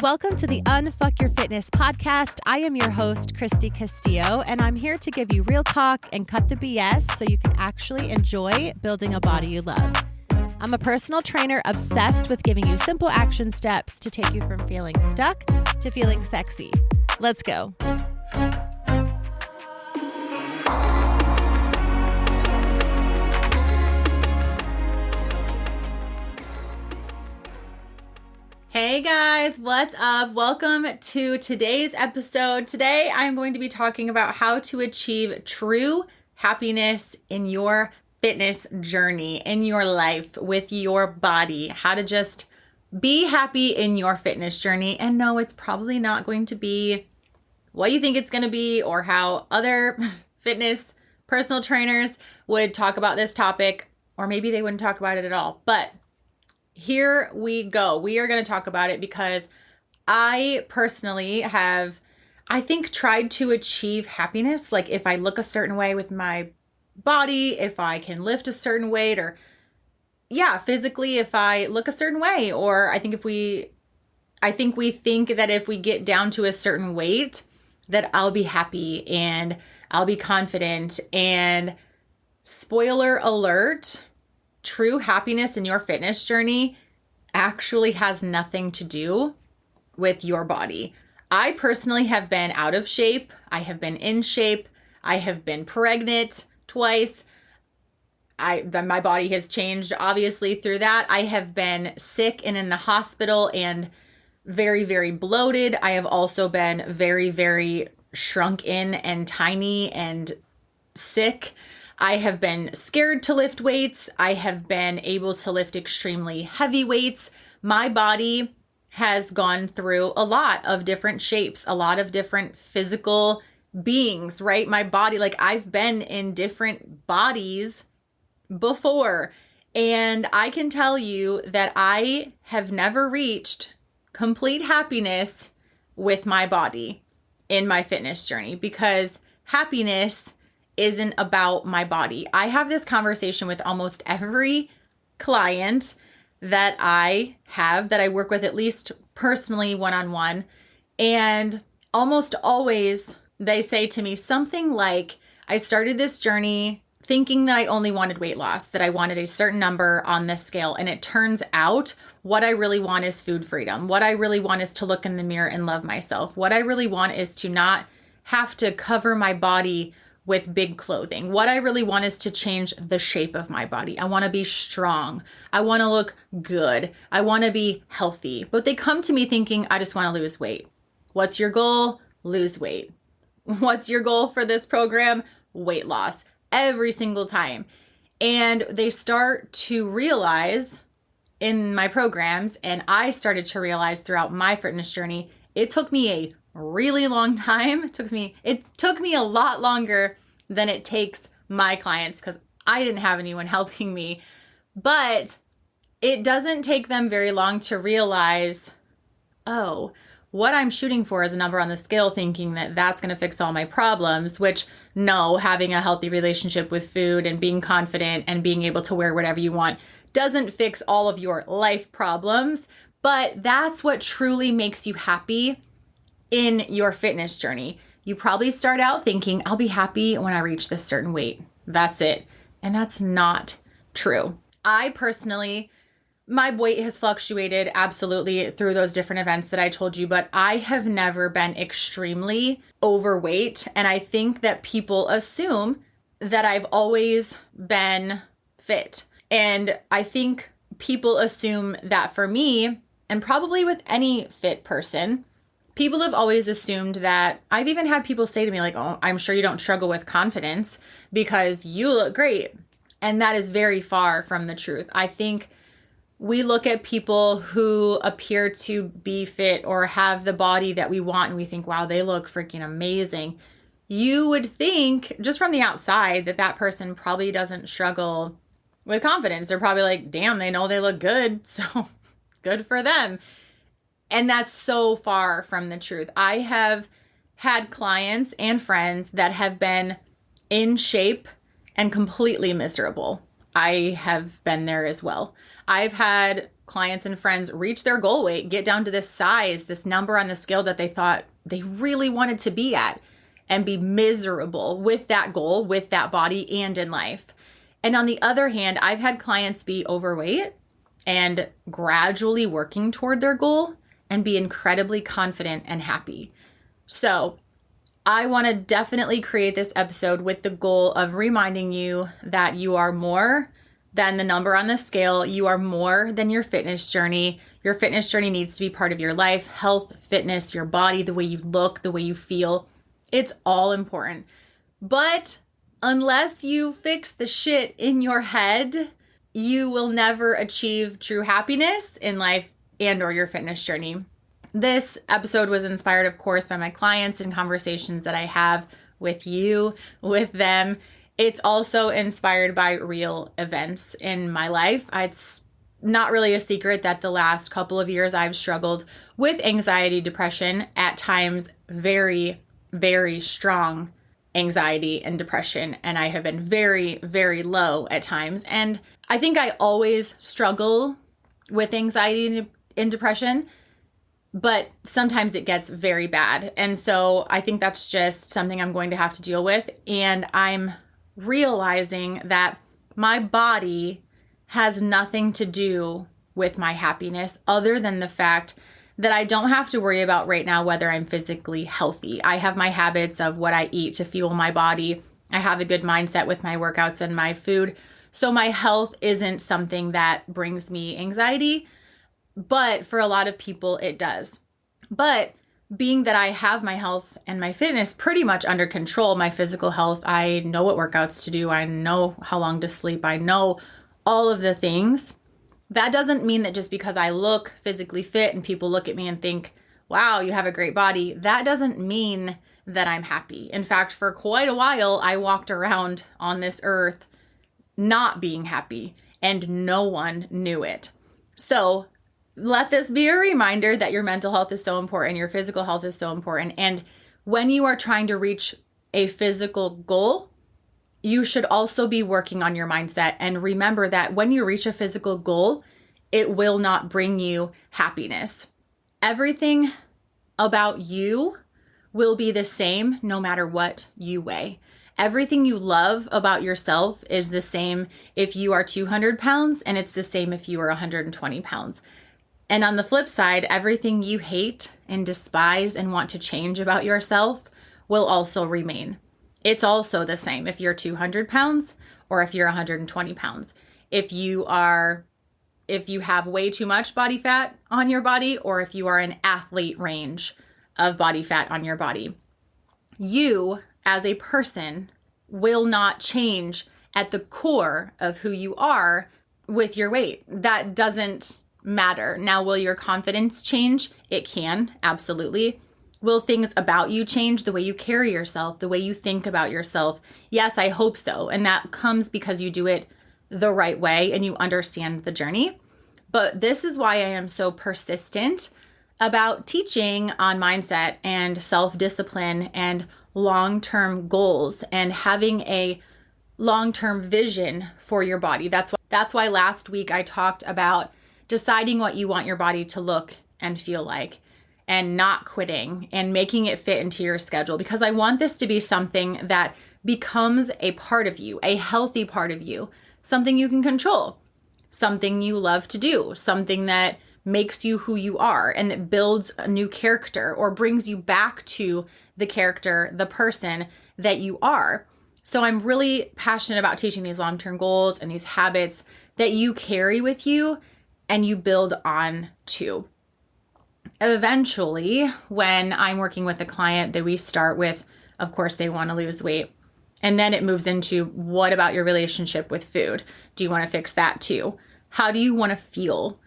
Welcome to the Unfuck Your Fitness podcast. I am your host, Christy Castillo, and I'm here to give you real talk and cut the BS so you can actually enjoy building a body you love. I'm a personal trainer obsessed with giving you simple action steps to take you from feeling stuck to feeling sexy. Let's go. Hey guys, what's up? Welcome to today's episode. Today I'm going to be talking about how to achieve true happiness in your fitness journey, in your life, with your body. How to just be happy in your fitness journey. And no, it's probably not going to be what you think it's going to be or how other fitness personal trainers would talk about this topic, or maybe they wouldn't talk about it at all. But here we go. We are going to talk about it because I personally have, I think, tried to achieve happiness. Like if I look a certain way with my body, if I can lift a certain weight, or physically, if I look a certain way, or I think we think that if we get down to a certain weight, that I'll be happy and I'll be confident. And spoiler alert, true happiness in your fitness journey actually has nothing to do with your body. I personally have been out of shape. I have been in shape. I have been pregnant twice. My body has changed obviously through that. I have been sick and in the hospital and very, very bloated. I have also been very, very shrunk in and tiny and sick. I have been scared to lift weights. I have been able to lift extremely heavy weights. My body has gone through a lot of different shapes, a lot of different physical beings, right? My body, like I've been in different bodies before. And I can tell you that I have never reached complete happiness with my body in my fitness journey, because happiness isn't about my body. I have this conversation with almost every client that I work with, at least personally one-on-one. And almost always they say to me something like, I started this journey thinking that I only wanted weight loss, that I wanted a certain number on this scale. And it turns out what I really want is food freedom. What I really want is to look in the mirror and love myself. What I really want is to not have to cover my body with big clothing. What I really want is to change the shape of my body. I want to be strong. I want to look good. I want to be healthy. But they come to me thinking, I just want to lose weight. What's your goal? Lose weight. What's your goal for this program? Weight loss. Every single time. And they start to realize in my programs, and I started to realize throughout my fitness journey, it took me a really long time. It took me a lot longer than it takes my clients, because I didn't have anyone helping me. But it doesn't take them very long to realize, oh, what I'm shooting for is a number on the scale, thinking that that's going to fix all my problems, which no, having a healthy relationship with food and being confident and being able to wear whatever you want doesn't fix all of your life problems. But that's what truly makes you happy in your fitness journey. You probably start out thinking, I'll be happy when I reach this certain weight. That's it. And that's not true. I personally, my weight has fluctuated absolutely through those different events that I told you, but I have never been extremely overweight. And I think that people assume that I've always been fit. And I think people assume that for me, and probably with any fit person, people have always assumed that. I've even had people say to me like, oh, I'm sure you don't struggle with confidence because you look great. And that is very far from the truth. I think we look at people who appear to be fit or have the body that we want, and we think, wow, they look freaking amazing. You would think just from the outside that that person probably doesn't struggle with confidence. They're probably like, damn, they know they look good, so good for them. And that's so far from the truth. I have had clients and friends that have been in shape and completely miserable. I have been there as well. I've had clients and friends reach their goal weight, get down to this size, this number on the scale that they thought they really wanted to be at, and be miserable with that goal, with that body, and in life. And on the other hand, I've had clients be overweight and gradually working toward their goal and be incredibly confident and happy. So I want to definitely create this episode with the goal of reminding you that you are more than the number on the scale. You are more than your fitness journey. Your fitness journey needs to be part of your life, health, fitness, your body, the way you look, the way you feel. It's all important. But unless you fix the shit in your head, you will never achieve true happiness in life and or your fitness journey. This episode was inspired, of course, by my clients and conversations that I have with you, with them. It's also inspired by real events in my life. It's not really a secret that the last couple of years I've struggled with anxiety, depression, at times very, very strong anxiety and depression. And I have been very, very low at times. And I think I always struggle with anxiety and depression, but sometimes it gets very bad. And so I think that's just something I'm going to have to deal with. And I'm realizing that my body has nothing to do with my happiness other than the fact that I don't have to worry about right now whether I'm physically healthy. I have my habits of what I eat to fuel my body. I have a good mindset with my workouts and my food. So my health isn't something that brings me anxiety, but for a lot of people it does. But being that I have my health and my fitness pretty much under control, my physical health, I know what workouts to do. I know how long to sleep. I know all of the things. That doesn't mean that just because I look physically fit and people look at me and think, wow, you have a great body, that doesn't mean that I'm happy. In fact, for quite a while, I walked around on this earth not being happy, and no one knew it. So let this be a reminder that your mental health is so important, your physical health is so important. And when you are trying to reach a physical goal, you should also be working on your mindset. And remember that when you reach a physical goal, it will not bring you happiness. Everything about you will be the same no matter what you weigh. Everything you love about yourself is the same if you are 200 pounds, and it's the same if you are 120 pounds. And on the flip side, everything you hate and despise and want to change about yourself will also remain. It's also the same if you're 200 pounds or if you're 120 pounds. If you have way too much body fat on your body, or if you are an athlete range of body fat on your body, you as a person will not change at the core of who you are with your weight. That doesn't matter. Now, will your confidence change? It can, absolutely. Will things about you change? The way you carry yourself, the way you think about yourself? Yes, I hope so. And that comes because you do it the right way and you understand the journey. But this is why I am so persistent about teaching on mindset and self-discipline and long-term goals and having a long-term vision for your body. That's why last week I talked about deciding what you want your body to look and feel like, and not quitting and making it fit into your schedule, because I want this to be something that becomes a part of you, a healthy part of you, something you can control, something you love to do, something that makes you who you are and that builds a new character or brings you back to the character, the person that you are. So I'm really passionate about teaching these long-term goals and these habits that you carry with you and you build on to. Eventually, when I'm working with a client, that we start with, of course, they want to lose weight. And then it moves into, what about your relationship with food? Do you want to fix that too? How do you want to feel?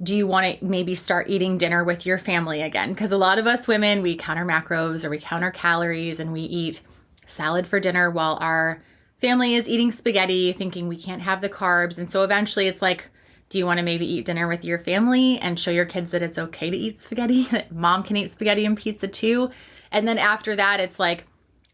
Do you want to maybe start eating dinner with your family again? Because a lot of us women, we count our macros or we count our calories and we eat salad for dinner while our family is eating spaghetti, thinking we can't have the carbs. And so eventually it's like, do you want to maybe eat dinner with your family and show your kids that it's okay to eat spaghetti? That mom can eat spaghetti and pizza too. And then after that, it's like,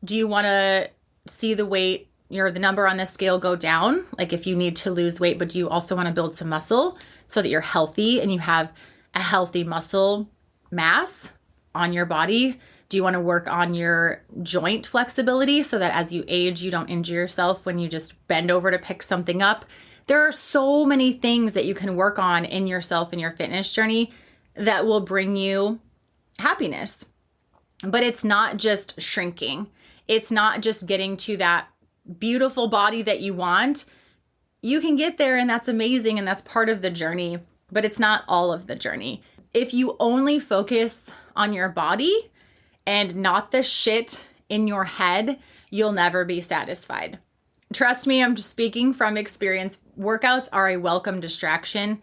do you want to see the weight, the number on the scale go down? Like if you need to lose weight, but do you also want to build some muscle so that you're healthy and you have a healthy muscle mass on your body? Do you want to work on your joint flexibility so that as you age, you don't injure yourself when you just bend over to pick something up? There are so many things that you can work on in yourself and your fitness journey that will bring you happiness. But it's not just shrinking. It's not just getting to that beautiful body that you want. You can get there and that's amazing and that's part of the journey, but it's not all of the journey. If you only focus on your body and not the shit in your head, you'll never be satisfied. Trust me, I'm just speaking from experience. Workouts are a welcome distraction.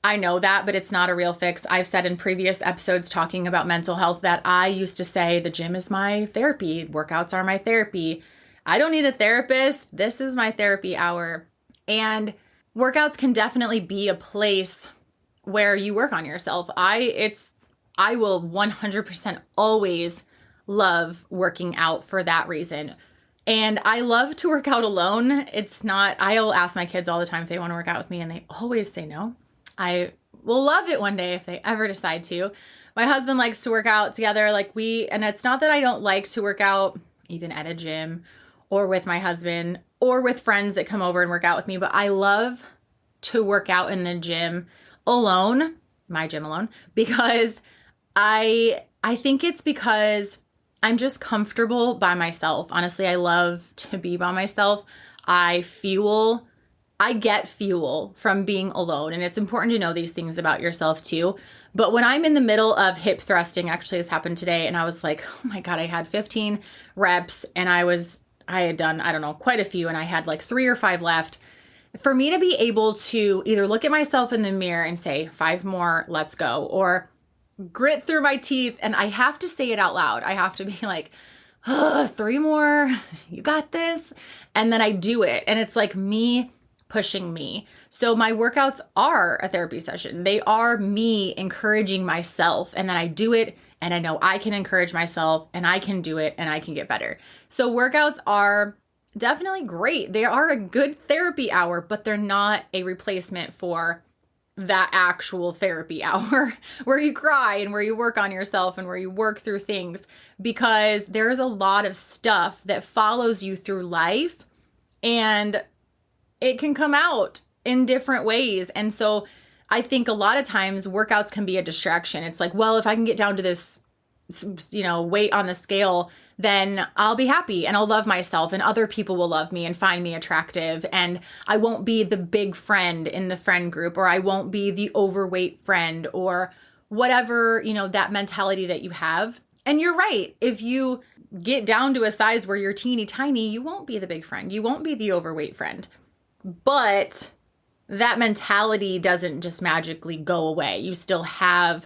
I know that, but it's not a real fix. I've said in previous episodes talking about mental health that I used to say the gym is my therapy. Workouts are my therapy. I don't need a therapist. This is my therapy hour. And workouts can definitely be a place where you work on yourself. I will 100% always love working out for that reason. And I love to work out alone. I'll ask my kids all the time if they want to work out with me and they always say no. I will love it one day if they ever decide to. My husband likes to work out together and it's not that I don't like to work out even at a gym or with my husband or with friends that come over and work out with me, but I love to work out in the gym alone, my gym alone, because I think it's because I'm just comfortable by myself. Honestly, I love to be by myself. I get fuel from being alone. And it's important to know these things about yourself too. But when I'm in the middle of hip thrusting, actually this happened today, and I was like, oh my God, I had 15 reps and I had done, I don't know, quite a few, and I had like 3 or 5 left. For me to be able to either look at myself in the mirror and say, 5 more, let's go, or grit through my teeth, and I have to say it out loud. I have to be like, 3 more, you got this. And then I do it. And it's like me pushing me. So my workouts are a therapy session. They are me encouraging myself. And then I do it and I know I can encourage myself and I can do it and I can get better. So workouts are definitely great. They are a good therapy hour, but they're not a replacement for that actual therapy hour where you cry and where you work on yourself and where you work through things, because there's a lot of stuff that follows you through life and it can come out in different ways. And so I think a lot of times workouts can be a distraction. It's like, well, if I can get down to this, weight on the scale, then I'll be happy and I'll love myself and other people will love me and find me attractive. And I won't be the big friend in the friend group, or I won't be the overweight friend, or whatever, that mentality that you have. And you're right. If you get down to a size where you're teeny tiny, you won't be the big friend. You won't be the overweight friend. But that mentality doesn't just magically go away. You still have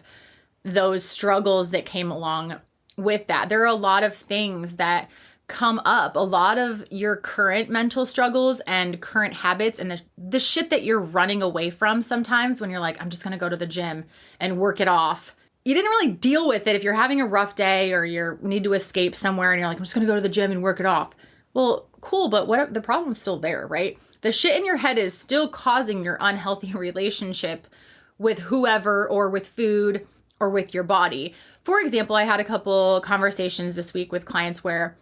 those struggles that came along with that. There are a lot of things that come up, a lot of your current mental struggles and current habits and the shit that you're running away from sometimes when you're like, I'm just going to go to the gym and work it off. You didn't really deal with it if you're having a rough day or you need to escape somewhere and you're like, I'm just going to go to the gym and work it off. Well, cool, but what the problem's still there, right? The shit in your head is still causing your unhealthy relationship with whoever or with food or with your body. For example, I had a couple conversations this week with clients where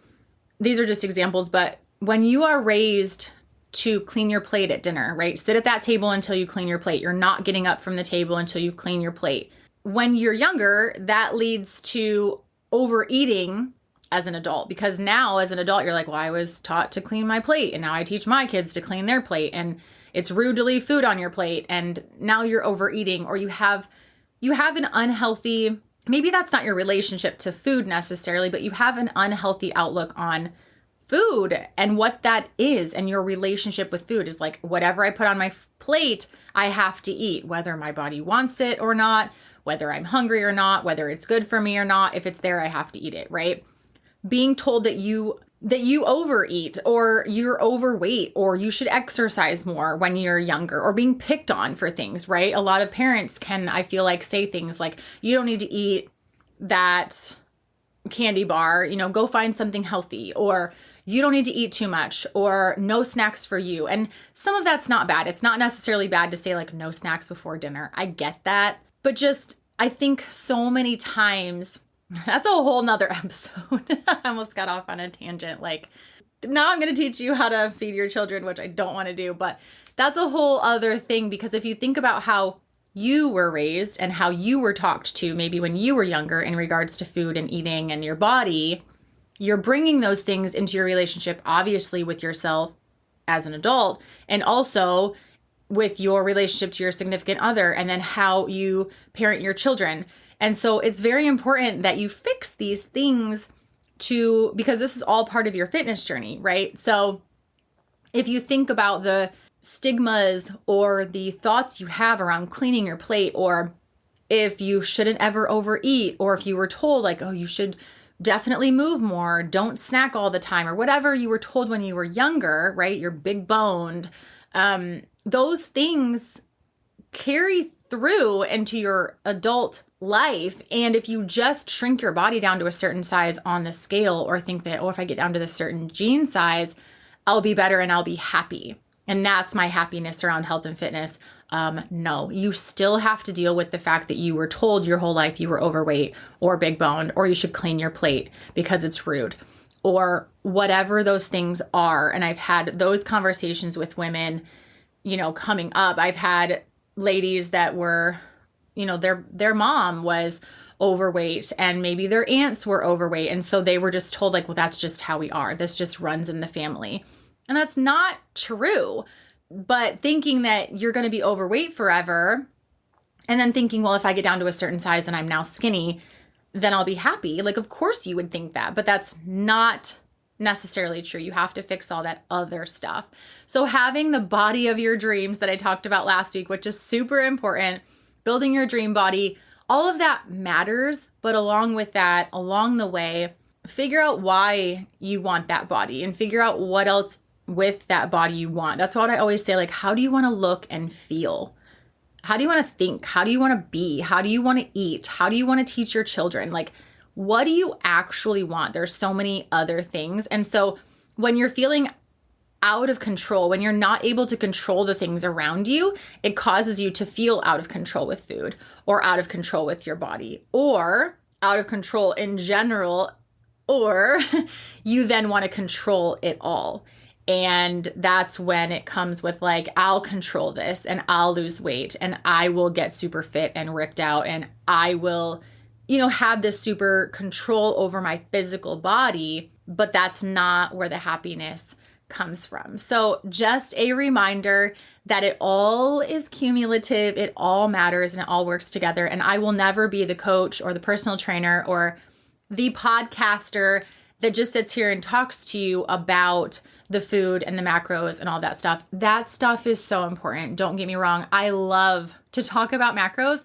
these are just examples, but when you are raised to clean your plate at dinner, right? Sit at that table until you clean your plate. You're not getting up from the table until you clean your plate. When you're younger, that leads to overeating as an adult, because now as an adult, you're like, well, I was taught to clean my plate and now I teach my kids to clean their plate, and it's rude to leave food on your plate. And now you're overeating, or you have an unhealthy, maybe that's not your relationship to food necessarily, but you have an unhealthy outlook on food and what that is. And your relationship with food is like, whatever I put on my plate, I have to eat, whether my body wants it or not, whether I'm hungry or not, whether it's good for me or not. If it's there, I have to eat it, right? Being told that you overeat, or you're overweight, or you should exercise more when you're younger, or being picked on for things, right? A lot of parents can, I feel like, say things like, you don't need to eat that candy bar, go find something healthy, or you don't need to eat too much, or no snacks for you. And some of that's not bad. It's not necessarily bad to say like no snacks before dinner. I get that. But just, I think so many times, that's a whole nother episode. I almost got off on a tangent. Like, now I'm going to teach you how to feed your children, which I don't want to do, but that's a whole other thing, because if you think about how you were raised and how you were talked to maybe when you were younger in regards to food and eating and your body, you're bringing those things into your relationship, obviously with yourself as an adult, and also with your relationship to your significant other, and then how you parent your children. And so it's very important that you fix these things because this is all part of your fitness journey, right? So if you think about the stigmas or the thoughts you have around cleaning your plate, or if you shouldn't ever overeat, or if you were told like, oh, you should definitely move more, don't snack all the time, or whatever you were told when you were younger, right? You're big boned. Those things carry through into your adult life. And if you just shrink your body down to a certain size on the scale, or think that, oh, if I get down to this certain jean size, I'll be better and I'll be happy, and that's my happiness around health and fitness. No, you still have to deal with the fact that you were told your whole life you were overweight or big boned, or you should clean your plate because it's rude, or whatever those things are. And I've had those conversations with women, coming up. I've had ladies that were, their mom was overweight, and maybe their aunts were overweight. And so they were just told like, well, that's just how we are. This just runs in the family. And that's not true. But thinking that you're going to be overweight forever, and then thinking, well, if I get down to a certain size and I'm now skinny, then I'll be happy. Like, of course you would think that, but that's not necessarily true. You have to fix all that other stuff. So having the body of your dreams that I talked about last week, which is super important, building your dream body, all of that matters. But along with that, along the way, figure out why you want that body, and figure out what else with that body you want. That's what I always say, like, how do you want to look and feel? How do you want to think? How do you want to be? How do you want to eat? How do you want to teach your children? Like, what do you actually want? There's so many other things. And so when you're feeling out of control, when you're not able to control the things around you, it causes you to feel out of control with food, or out of control with your body, or out of control in general, or you then want to control it all. And that's when it comes with like, I'll control this, and I'll lose weight, and I will get super fit and ripped out, and I will, have this super control over my physical body. But that's not where the happiness comes from. So just a reminder that it all is cumulative, it all matters, and it all works together. And I will never be the coach or the personal trainer or the podcaster that just sits here and talks to you about the food and the macros and all that stuff. That stuff is so important. Don't get me wrong. I love to talk about macros.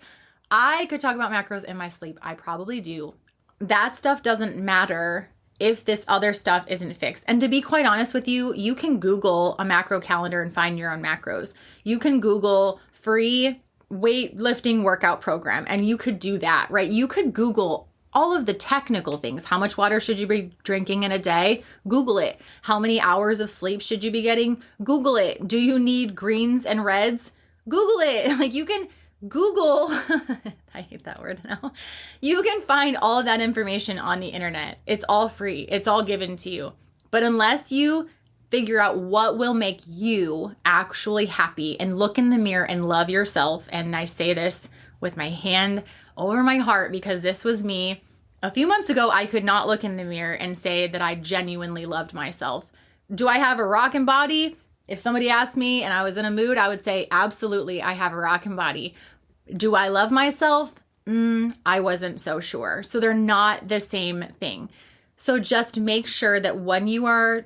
I could talk about macros in my sleep. I probably do. That stuff doesn't matter if this other stuff isn't fixed. And to be quite honest with you, you can Google a macro calendar and find your own macros. You can Google free weightlifting workout program, and you could do that, right? You could Google all of the technical things. How much water should you be drinking in a day? Google it. How many hours of sleep should you be getting? Google it. Do you need greens and reds? Google it. Like, you can Google, I hate that word now. You can find all of that information on the internet. It's all free. It's all given to you. But unless you figure out what will make you actually happy and look in the mirror and love yourself, and I say this with my hand over my heart because this was me. A few months ago, I could not look in the mirror and say that I genuinely loved myself. Do I have a rockin' body? If somebody asked me and I was in a mood, I would say, absolutely, I have a rockin' body. Do I love myself? I wasn't so sure. So they're not the same thing. So just make sure that when you are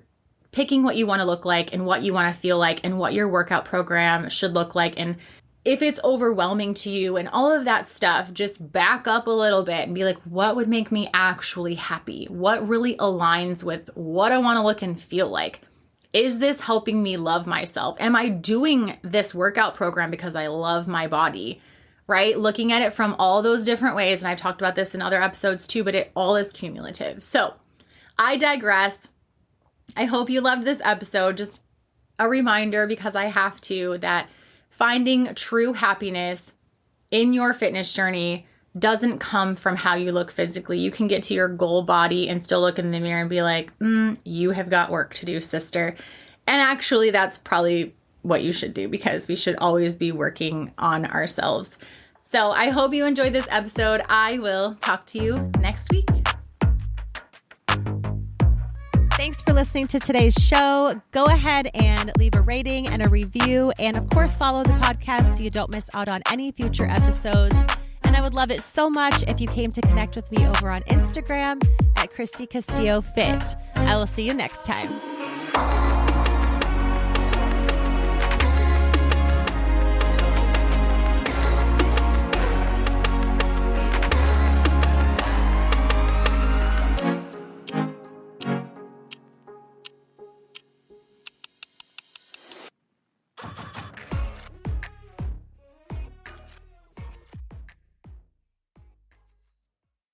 picking what you want to look like and what you want to feel like and what your workout program should look like, and if it's overwhelming to you and all of that stuff, just back up a little bit and be like, what would make me actually happy? What really aligns with what I want to look and feel like? Is this helping me love myself? Am I doing this workout program because I love my body, right? Looking at it from all those different ways. And I've talked about this in other episodes too, but it all is cumulative. So I digress. I hope you loved this episode. Just a reminder, because I have to, that finding true happiness in your fitness journey doesn't come from how you look physically. You can get to your goal body and still look in the mirror and be like, you have got work to do, sister. And actually, that's probably what you should do, because we should always be working on ourselves. So I hope you enjoyed this episode. I will talk to you next week. Thanks for listening to today's show. Go ahead and leave a rating and a review. And of course, follow the podcast so you don't miss out on any future episodes. And I would love it so much if you came to connect with me over on Instagram at Christy Castillo Fit. I will see you next time.